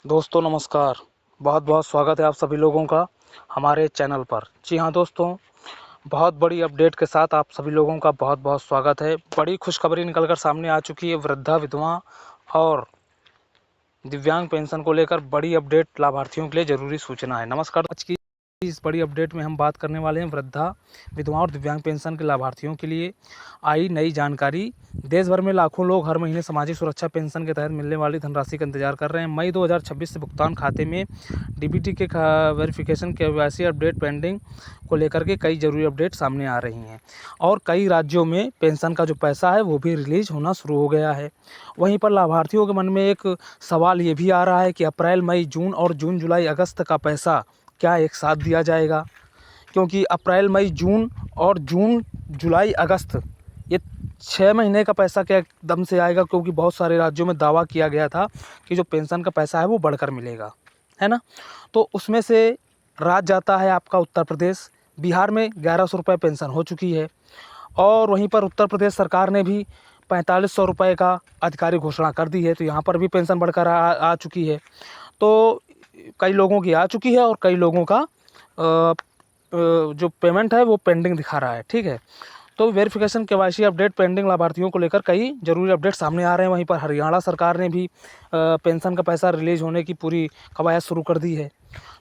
दोस्तों नमस्कार। बहुत बहुत स्वागत है आप सभी लोगों का हमारे चैनल पर। जी हाँ दोस्तों, बहुत बड़ी अपडेट के साथ आप सभी लोगों का बहुत बहुत स्वागत है। बड़ी खुशखबरी निकल कर सामने आ चुकी है। वृद्धा विधवा और दिव्यांग पेंशन को लेकर बड़ी अपडेट लाभार्थियों के लिए ज़रूरी सूचना है। नमस्कार, आज की इस बड़ी अपडेट में हम बात करने वाले हैं वृद्धा विधवा और दिव्यांग पेंशन के लाभार्थियों के लिए आई नई जानकारी। देश भर में लाखों लोग हर महीने सामाजिक सुरक्षा पेंशन के तहत मिलने वाली धनराशि का इंतजार कर रहे हैं। मई 2026 से भुगतान खाते में डीबीटी के वेरिफिकेशन केवाईसी अपडेट पेंडिंग को लेकर के कई जरूरी अपडेट सामने आ रही हैं और कई राज्यों में पेंशन का जो पैसा है वो भी रिलीज होना शुरू हो गया है। वहीं पर लाभार्थियों के मन में एक सवाल ये भी आ रहा है कि अप्रैल मई जून और जून जुलाई अगस्त का पैसा क्या एक साथ दिया जाएगा, क्योंकि अप्रैल मई जून और जून जुलाई अगस्त ये 6 महीने का पैसा क्या एकदम से आएगा, क्योंकि बहुत सारे राज्यों में दावा किया गया था कि जो पेंशन का पैसा है वो बढ़कर मिलेगा, है ना। तो उसमें से राज्य आता है आपका उत्तर प्रदेश। बिहार में 1100 रुपये पेंशन हो चुकी है और वहीं पर उत्तर प्रदेश सरकार ने भी 4500 रुपये का आधिकारिक घोषणा कर दी है। तो यहाँ पर भी पेंशन बढ़कर आ चुकी है। तो कई लोगों की आ चुकी है और कई लोगों का जो पेमेंट है वो पेंडिंग दिखा रहा है। ठीक है, तो वेरिफिकेशन केवाईसी अपडेट पेंडिंग लाभार्थियों को लेकर कई जरूरी अपडेट सामने आ रहे हैं। वहीं पर हरियाणा सरकार ने भी पेंशन का पैसा रिलीज होने की पूरी कवायद शुरू कर दी है।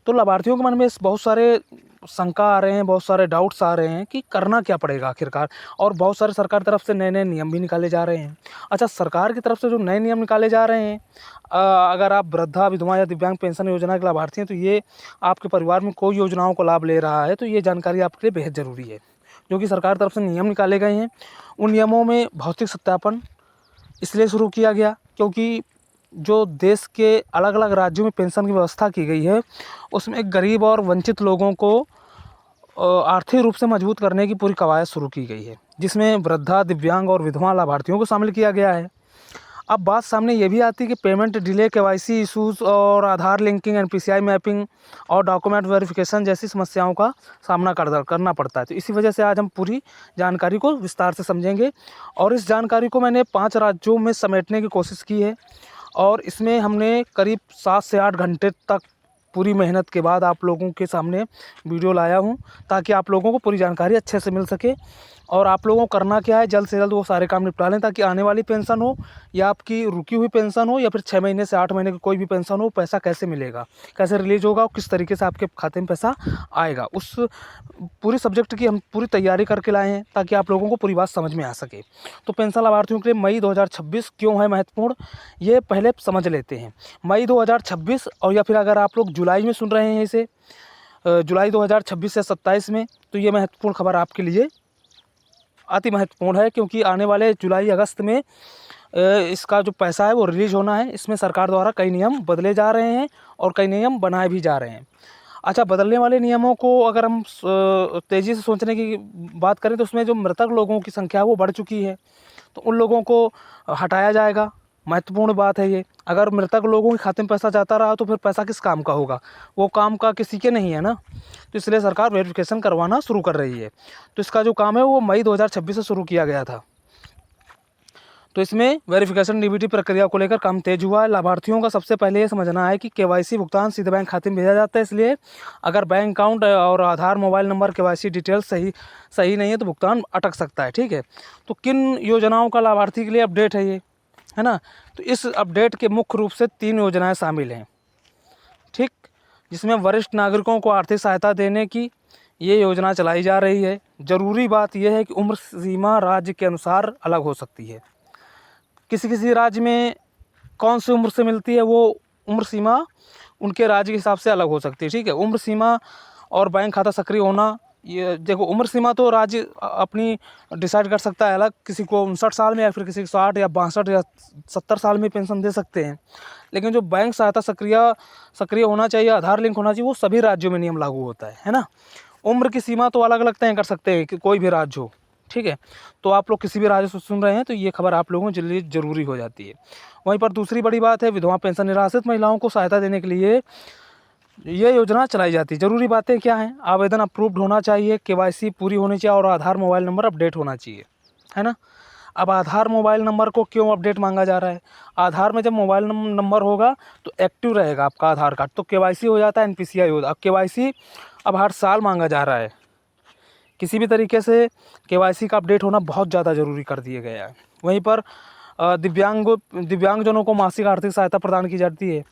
तो लाभार्थियों के मन में बहुत सारे शंका आ रहे हैं, बहुत सारे डाउट्स आ रहे हैं कि करना क्या पड़ेगा आखिरकार, और बहुत सारे सरकार तरफ से नए नए नियम भी निकाले जा रहे हैं। अच्छा, सरकार की तरफ से जो नए नियम निकाले जा रहे हैं, अगर आप वृद्धा विधवा या दिव्यांग पेंशन योजना के लाभार्थी हैं तो ये आपके परिवार में कोई योजनाओं का लाभ ले रहा है तो ये जानकारी आपके लिए बेहद ज़रूरी है। जो कि सरकार तरफ से नियम निकाले गए हैं, उन नियमों में भौतिक सत्यापन इसलिए शुरू किया गया क्योंकि जो देश के अलग अलग राज्यों में पेंशन की व्यवस्था की गई है उसमें गरीब और वंचित लोगों को आर्थिक रूप से मजबूत करने की पूरी कवायद शुरू की गई है, जिसमें वृद्धा, दिव्यांग और विधवा लाभार्थियों को शामिल किया गया है। अब बात सामने ये भी आती है कि पेमेंट डिले, केवाईसी इशूज़ और आधार लिंकिंग, एनपीसीआई मैपिंग और डॉक्यूमेंट वेरिफिकेशन जैसी समस्याओं का सामना करना पड़ता है। तो इसी वजह से आज हम पूरी जानकारी को विस्तार से समझेंगे और इस जानकारी को मैंने 5 राज्यों में समेटने की कोशिश की है और इसमें हमने करीब 7 से 8 घंटे तक पूरी मेहनत के बाद आप लोगों के सामने वीडियो लाया हूँ ताकि आप लोगों को पूरी जानकारी अच्छे से मिल सके। और आप लोगों को करना क्या है, जल्द से जल्द वो सारे काम निपटा लें ताकि आने वाली पेंशन हो या आपकी रुकी हुई पेंशन हो या फिर 6 महीने से 8 महीने की कोई भी पेंशन हो, पैसा कैसे मिलेगा, कैसे रिलीज होगा और किस तरीके से आपके खाते में पैसा आएगा, उस पूरी सब्जेक्ट की हम पूरी तैयारी करके लाए हैं ताकि आप लोगों को पूरी बात समझ में आ सके। तो पेंशन लाभार्थियों के लिए मई 2026 क्यों है महत्वपूर्ण, ये पहले समझ लेते हैं। मई 2026 और या फिर अगर आप लोग जुलाई में सुन रहे हैं इसे, जुलाई 2026 से 27 में, तो ये महत्वपूर्ण खबर आपके लिए अति महत्वपूर्ण है क्योंकि आने वाले जुलाई अगस्त में इसका जो पैसा है वो रिलीज होना है। इसमें सरकार द्वारा कई नियम बदले जा रहे हैं और कई नियम बनाए भी जा रहे हैं। अच्छा, बदलने वाले नियमों को अगर हम तेज़ी से सोचने की बात करें तो उसमें जो मृतक लोगों की संख्या है वो बढ़ चुकी है, तो उन लोगों को हटाया जाएगा। महत्वपूर्ण बात है ये। अगर मृतक लोगों के खाते में पैसा जाता रहा तो फिर पैसा किस काम का होगा, वो काम का किसी के नहीं है ना। तो इसलिए सरकार वेरिफिकेशन करवाना शुरू कर रही है। तो इसका जो काम है वो मई 2026 से शुरू किया गया था। तो इसमें वेरिफिकेशन डीबीटी प्रक्रिया को लेकर काम तेज हुआ है। लाभार्थियों का सबसे पहले ये समझना है कि केवाईसी भुगतान सीधे बैंक खाते में भेजा जाता है, इसलिए अगर बैंक अकाउंट और आधार मोबाइल नंबर केवाईसी डिटेल्स सही नहीं है तो भुगतान अटक सकता है। ठीक है, तो किन योजनाओं का लाभार्थी के लिए अपडेट है ये, है ना। तो इस अपडेट के मुख्य रूप से 3 योजनाएं शामिल हैं, ठीक, जिसमें वरिष्ठ नागरिकों को आर्थिक सहायता देने की ये योजना चलाई जा रही है। ज़रूरी बात यह है कि उम्र सीमा राज्य के अनुसार अलग हो सकती है। किसी किसी राज्य में कौन सी उम्र से मिलती है वो उम्र सीमा उनके राज्य के हिसाब से अलग हो सकती है। ठीक है, उम्र सीमा और बैंक खाता सक्रिय होना, ये देखो, उम्र सीमा तो राज्य अपनी डिसाइड कर सकता है अलग, किसी को 59 साल में या फिर किसी को 60 या 62 या 70 साल में पेंशन दे सकते हैं। लेकिन जो बैंक सहायता सक्रिय होना चाहिए, आधार लिंक होना चाहिए, वो सभी राज्यों में नियम लागू होता है ना। उम्र की सीमा तो अलग अलग तय कर सकते हैं कि कोई भी राज्य हो। ठीक है, तो आप लोग किसी भी राज्य से सुन रहे हैं तो ये खबर आप लोगों के लिए ज़रूरी हो जाती है। वहीं पर दूसरी बड़ी बात है, विधवा पेंशन निराश्रित महिलाओं को सहायता देने के लिए ये योजना चलाई जाती है। ज़रूरी बातें क्या हैं, आवेदन अप्रूव्ड होना चाहिए, केवाईसी पूरी होनी चाहिए और आधार मोबाइल नंबर अपडेट होना चाहिए, है ना। अब आधार मोबाइल नंबर को क्यों अपडेट मांगा जा रहा है? आधार में जब मोबाइल नंबर होगा तो एक्टिव रहेगा आपका आधार कार्ड, तो केवाईसी हो जाता है, एनपीसीआई होता है। अब केवाईसी अब हर साल मांगा जा रहा है। किसी भी तरीके से केवाईसी का अपडेट होना बहुत ज़्यादा ज़रूरी कर दिया गया है। वहीं पर दिव्यांगजनों को मासिक आर्थिक सहायता प्रदान की जाती है।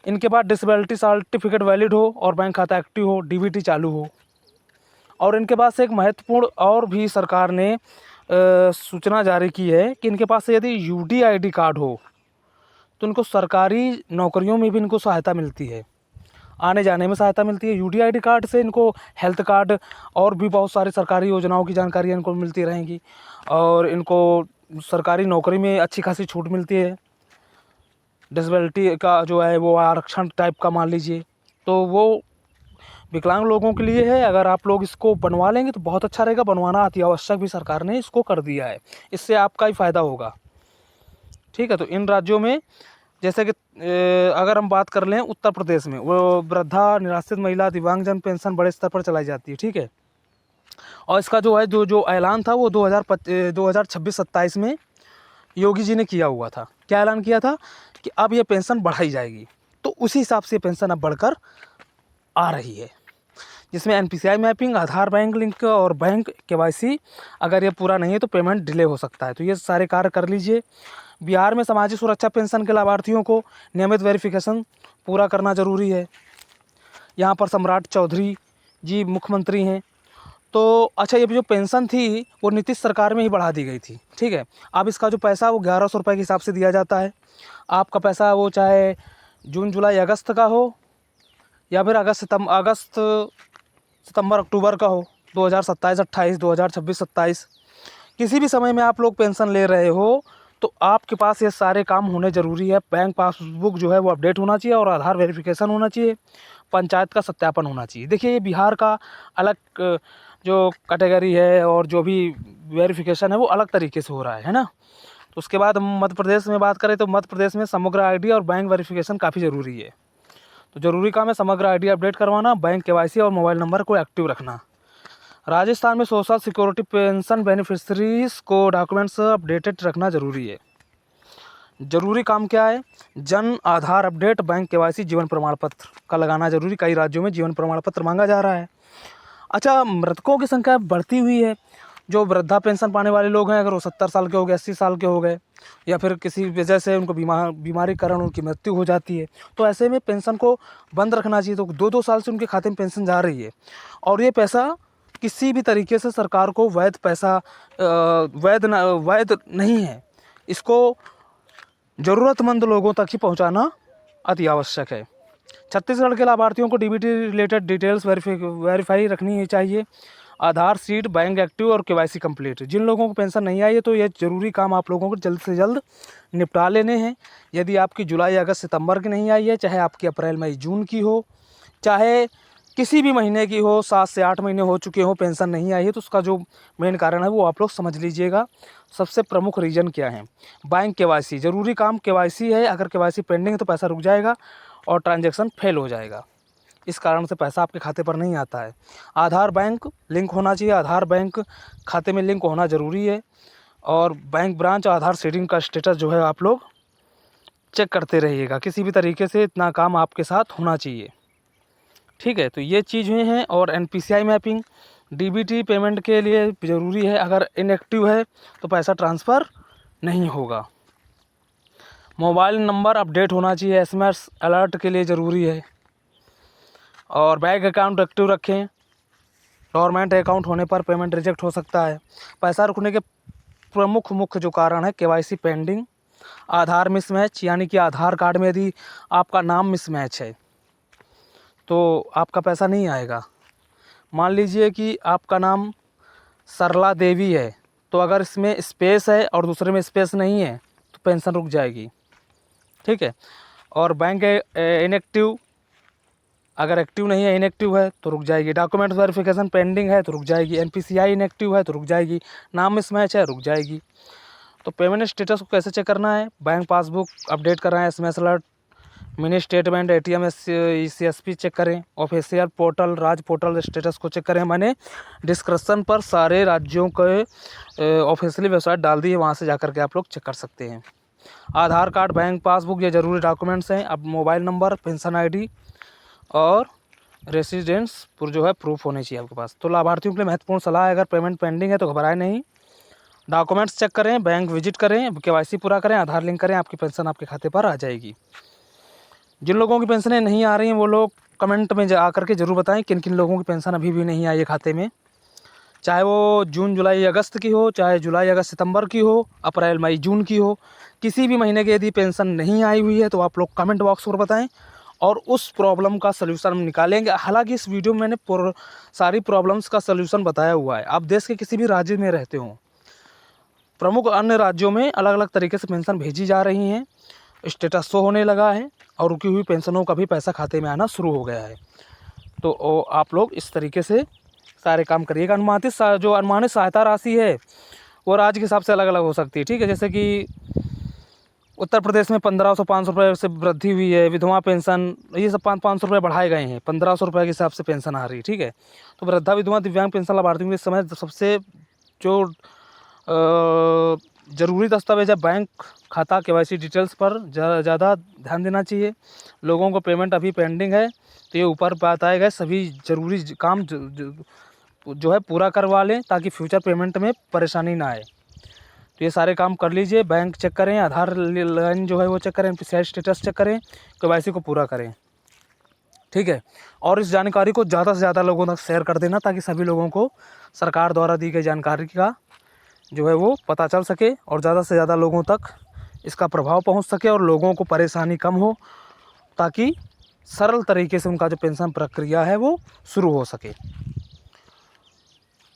इनके पास डिसेबिलिटी सर्टिफिकेट वैलिड हो और बैंक खाता एक्टिव हो, डीबीटी चालू हो। और इनके पास एक महत्वपूर्ण और भी सरकार ने सूचना जारी की है कि इनके पास यदि यूडीआईडी कार्ड हो तो इनको सरकारी नौकरियों में भी इनको सहायता मिलती है, आने जाने में सहायता मिलती है। यूडीआईडी कार्ड से इनको हेल्थ कार्ड और भी बहुत सारी सरकारी योजनाओं की जानकारियाँ इनको मिलती रहेंगी और इनको सरकारी नौकरी में अच्छी खासी छूट मिलती है। डिसेबिलिटी का जो है वो आरक्षण टाइप का मान लीजिए, तो वो विकलांग लोगों के लिए है। अगर आप लोग इसको बनवा लेंगे तो बहुत अच्छा रहेगा। बनवाना अति आवश्यक भी सरकार ने इसको कर दिया है, इससे आपका ही फ़ायदा होगा। ठीक है, तो इन राज्यों में जैसे कि अगर हम बात कर लें उत्तर प्रदेश में, वो वृद्धा, निराश्रित महिला, दिव्यांगजन पेंशन बड़े स्तर पर चलाई जाती है। ठीक है, और इसका जो है जो ऐलान था वो 2026-27 में योगी जी ने किया हुआ था। क्या ऐलान किया था कि अब ये पेंशन बढ़ाई जाएगी, तो उसी हिसाब से पेंशन अब बढ़कर आ रही है, जिसमें एनपीसीआई मैपिंग, आधार बैंक लिंक और बैंक केवाईसी अगर ये पूरा नहीं है तो पेमेंट डिले हो सकता है। तो ये सारे कार्य कर लीजिए। बिहार में सामाजिक सुरक्षा पेंशन के लाभार्थियों को नियमित वेरिफिकेशन पूरा करना ज़रूरी है। यहाँ पर सम्राट चौधरी जी मुख्यमंत्री हैं। तो अच्छा, ये जो पेंशन थी वो नीतीश सरकार में ही बढ़ा दी गई थी। ठीक है, अब इसका जो पैसा वो 1100 रुपये के हिसाब से दिया जाता है। आपका पैसा वो चाहे जून, जुलाई, अगस्त का हो या फिर अगस्त, सितंबर, अक्टूबर का हो, 2027-28, 2026-27, किसी भी समय में आप लोग पेंशन ले रहे हो तो आपके पास ये सारे काम होने ज़रूरी है। बैंक पासबुक जो है वो अपडेट होना चाहिए और आधार वेरिफिकेशन होना चाहिए, पंचायत का सत्यापन होना चाहिए। देखिए, ये बिहार का अलग जो कैटेगरी है और जो भी वेरिफिकेशन है वो अलग तरीके से हो रहा है ना। तो उसके बाद हम मध्य प्रदेश में बात करें तो मध्य प्रदेश में समग्र आईडी और बैंक वेरिफिकेशन काफ़ी ज़रूरी है। तो ज़रूरी काम है समग्र आईडी अपडेट करवाना, बैंक केवाईसी और मोबाइल नंबर को एक्टिव रखना। राजस्थान में सोशल सिक्योरिटी पेंशन बेनिफिशरीज को डॉक्यूमेंट्स अपडेटेड रखना ज़रूरी है। ज़रूरी काम क्या है? Jan Aadhaar update, bank KYC, जीवन प्रमाण पत्र का लगाना ज़रूरी। कई राज्यों में जीवन प्रमाण पत्र मांगा जा रहा है। अच्छा, मृतकों की संख्या बढ़ती हुई है। जो वृद्धा पेंशन पाने वाले लोग हैं, अगर वो 70 साल के हो गए, 80 साल के हो गए या फिर किसी वजह से उनको बीमारी कारण उनकी मृत्यु हो जाती है, तो ऐसे में पेंशन को बंद रखना चाहिए। तो 2-2 साल से उनके खाते में पेंशन जा रही है और ये पैसा किसी भी तरीके से सरकार को वैध पैसा वैध नहीं है। इसको ज़रूरतमंद लोगों तक ही पहुंचाना अति आवश्यक है। छत्तीसगढ़ के लाभार्थियों को डीबीटी रिलेटेड डिटेल्स वेरीफाई रखनी ही चाहिए। आधार सीट, बैंक एक्टिव और केवाईसी कंप्लीट। जिन लोगों को पेंशन नहीं आई है तो ये ज़रूरी काम आप लोगों को जल्द से जल्द निपटा लेने हैं। यदि आपकी जुलाई, अगस्त, सितंबर की नहीं आई है, चाहे आपकी अप्रैल, मई, जून की हो, चाहे किसी भी महीने की हो, 7 से 8 महीने हो चुके हो पेंशन नहीं आई है, तो उसका जो मेन कारण है वो आप लोग समझ लीजिएगा। सबसे प्रमुख रीज़न क्या है? बैंक केवाईसी, ज़रूरी काम केवाईसी है। अगर केवाईसी पेंडिंग है तो पैसा रुक जाएगा और ट्रांजैक्शन फेल हो जाएगा। इस कारण से पैसा आपके खाते पर नहीं आता है। आधार बैंक लिंक होना चाहिए, आधार बैंक खाते में लिंक होना ज़रूरी है। और बैंक ब्रांच आधार सीडिंग का स्टेटस जो है आप लोग चेक करते रहिएगा। किसी भी तरीके से इतना काम आपके साथ होना चाहिए। ठीक है, तो ये चीज़ें हैं। और एनपीसीआई मैपिंग, डीबीटी पेमेंट के लिए ज़रूरी है। अगर इनएक्टिव है तो पैसा ट्रांसफ़र नहीं होगा। मोबाइल नंबर अपडेट होना चाहिए, एसएमएस अलर्ट के लिए ज़रूरी है। और बैंक अकाउंट एक्टिव रखें। डोरमेंट अकाउंट होने पर पेमेंट रिजेक्ट हो सकता है। पैसा रुकने के प्रमुख मुख्य जो कारण है केवाईसी पेंडिंग, आधार मिसमैच, यानी कि आधार कार्ड में यदि आपका नाम मिसमैच है तो आपका पैसा नहीं आएगा। मान लीजिए कि आपका नाम सरला देवी है, तो अगर इसमें स्पेस है और दूसरे में स्पेस नहीं है तो पेंशन रुक जाएगी। ठीक है, और बैंक इनएक्टिव, अगर एक्टिव नहीं है, इनएक्टिव है तो रुक जाएगी। डॉक्यूमेंट वेरिफिकेशन पेंडिंग है तो रुक जाएगी। एनपीसीआई इनएक्टिव है तो रुक जाएगी। नाम मिसमैच है, रुक जाएगी। तो पेमेंट स्टेटस को कैसे चेक करना है? बैंक पासबुक अपडेट कर रहे हैं, SMS alert mini statement, ATM, CSP check करें। ऑफिशियल पोर्टल, राज्य पोर्टल स्टेटस को चेक करें। मैंने डिस्क्रिप्शन पर सारे राज्यों के ऑफिशियली वेबसाइट डाल दी है, वहाँ से जाकर के आप लोग चेक कर सकते हैं। आधार कार्ड, बैंक पासबुक, ये ज़रूरी डॉक्यूमेंट्स हैं। अब मोबाइल नंबर, पेंशन ID और रेसिडेंस पर जो है प्रूफ होने चाहिए आपके पास। तो लाभार्थियों के लिए महत्वपूर्ण सलाह है, अगर पेमेंट पेंडिंग है तो घबराएं नहीं, डॉक्यूमेंट्स चेक करें, बैंक विजिट करें, KYC पूरा करें, आधार लिंक करें, आपकी पेंशन आपके खाते पर आ जाएगी। जिन लोगों की पेंशनें नहीं आ रही हैं वो लोग कमेंट में जा कर के ज़रूर बताएं किन किन लोगों की पेंशन अभी भी नहीं आई है खाते में, चाहे वो जून जुलाई अगस्त की हो, चाहे जुलाई अगस्त सितंबर की हो, अप्रैल मई जून की हो, किसी भी महीने की यदि पेंशन नहीं आई हुई है तो आप लोग कमेंट बॉक्स पर बताएं और उस प्रॉब्लम का सलूशन हम निकालेंगे। हालांकि इस वीडियो में मैंने सारी प्रॉब्लम्स का सलूशन बताया हुआ है। आप देश के किसी भी राज्य में रहते हों, प्रमुख अन्य राज्यों में अलग अलग तरीके से पेंशन भेजी जा रही हैं, स्टेटस शो होने लगा है और रुकी हुई पेंशनों का भी पैसा खाते में आना शुरू हो गया है। तो आप लोग इस तरीके से सारे काम करिएगा। जो अनुमानित सहायता राशि है वो राज्य के हिसाब से अलग अलग हो सकती है, ठीक है। जैसे कि उत्तर प्रदेश में 1500-500 रुपये से वृद्धि हुई है। विधवा पेंशन, ये सब 500 रुपये बढ़ाए गए हैं, 1500 रुपये के हिसाब से पेंशन आ रही है, ठीक है। तो वृद्धा, विधवा, दिव्यांग पेंशन लाभार्थियों के इस समय सबसे जो ज़रूरी दस्तावेज है बैंक खाता, KYC डिटेल्स पर ज़्यादा ध्यान देना चाहिए। लोगों को पेमेंट अभी पेंडिंग है तो ये ऊपर बताए गए सभी ज़रूरी काम जो है पूरा करवा लें ताकि फ्यूचर पेमेंट में परेशानी ना आए। तो ये सारे काम कर लीजिए, बैंक चेक करें, आधार लाइन जो है वो चेक करें, NPCI स्टेटस चेक करें, KYC को पूरा करें, ठीक है। और इस जानकारी को ज़्यादा से ज़्यादा लोगों तक शेयर कर देना ताकि सभी लोगों को सरकार द्वारा दी गई जानकारी का जो है वो पता चल सके और ज़्यादा से ज़्यादा लोगों तक इसका प्रभाव पहुंच सके और लोगों को परेशानी कम हो, ताकि सरल तरीके से उनका जो पेंशन प्रक्रिया है वो शुरू हो सके।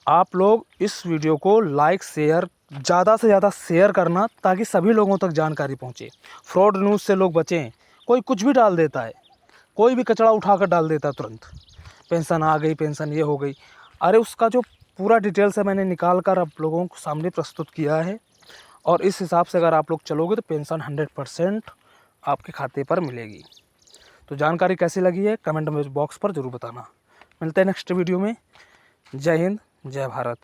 आप लोग इस वीडियो को लाइक शेयर ज़्यादा से ज़्यादा शेयर करना ताकि सभी लोगों तक जानकारी पहुंचे। फ्रॉड न्यूज़ से लोग बचें। कोई कुछ भी डाल देता है, कोई भी कचरा उठाकर डाल देता है तुरंत, पेंशन आ गई, पेंशन ये हो गई। अरे उसका जो पूरा डिटेल से मैंने निकाल कर आप लोगों को सामने प्रस्तुत किया है और इस हिसाब से अगर आप लोग चलोगे तो पेंशन 100% आपके खाते पर मिलेगी। तो जानकारी कैसी लगी है कमेंट में बॉक्स पर ज़रूर बताना। मिलते हैं नेक्स्ट वीडियो में। जय हिंद, जय भारत।